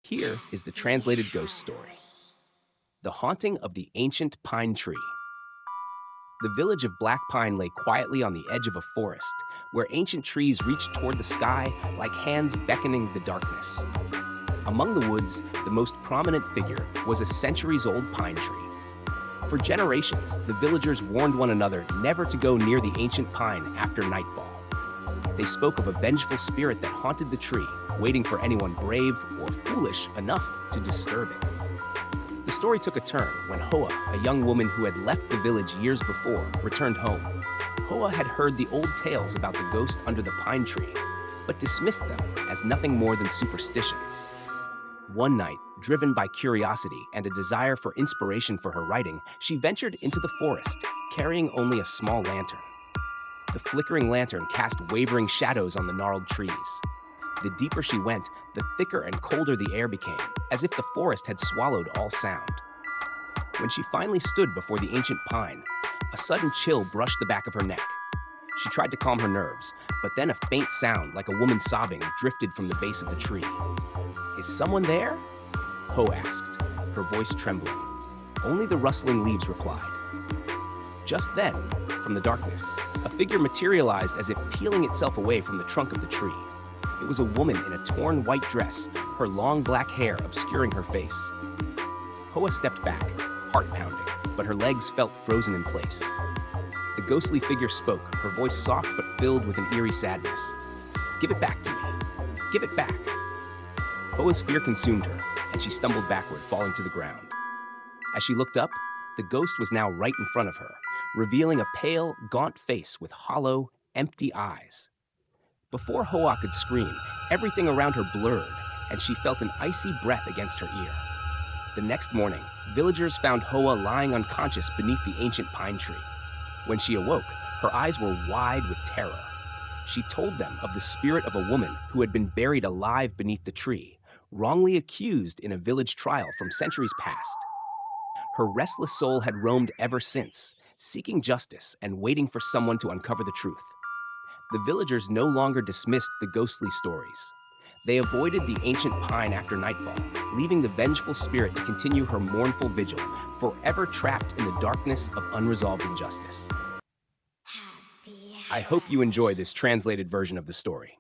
Here is the translated ghost story. The Haunting of the Ancient Pine Tree. The village of Black Pine lay quietly on the edge of a forest, where ancient trees reached toward the sky like hands beckoning the darkness. Among the woods, the most prominent figure was a centuries-old pine tree. For generations, the villagers warned one another never to go near the ancient pine after nightfall. They spoke of a vengeful spirit that haunted the tree, waiting for anyone brave or foolish enough to disturb it. The story took a turn when Hoa, a young woman who had left the village years before, returned home. Hoa had heard the old tales about the ghost under the pine tree, but dismissed them as nothing more than superstitions. One night, driven by curiosity and a desire for inspiration for her writing, she ventured into the forest, carrying only a small lantern. The flickering lantern cast wavering shadows on the gnarled trees. The deeper she went, the thicker and colder the air became, as if the forest had swallowed all sound. When she finally stood before the ancient pine, a sudden chill brushed the back of her neck. She tried to calm her nerves, but then a faint sound, like a woman sobbing, drifted from the base of the tree. "Is someone there?" Ho asked, her voice trembling. Only the rustling leaves replied. Just then, from the darkness, a figure materialized as if peeling itself away from the trunk of the tree. It was a woman in a torn white dress, her long black hair obscuring her face. Hoa stepped back, heart pounding, but her legs felt frozen in place. The ghostly figure spoke, her voice soft but filled with an eerie sadness. "Give it back to me. Give it back." Hoa's fear consumed her, and she stumbled backward, falling to the ground. As she looked up, the ghost was now right in front of her, revealing a pale, gaunt face with hollow, empty eyes. Before Hoa could scream, everything around her blurred, and she felt an icy breath against her ear. The next morning, villagers found Hoa lying unconscious beneath the ancient pine tree. When she awoke, her eyes were wide with terror. She told them of the spirit of a woman who had been buried alive beneath the tree, wrongly accused in a village trial from centuries past. Her restless soul had roamed ever since, seeking justice and waiting for someone to uncover the truth. The villagers no longer dismissed the ghostly stories. They avoided the ancient pine after nightfall, leaving the vengeful spirit to continue her mournful vigil, forever trapped in the darkness of unresolved injustice. I hope you enjoy this translated version of the story.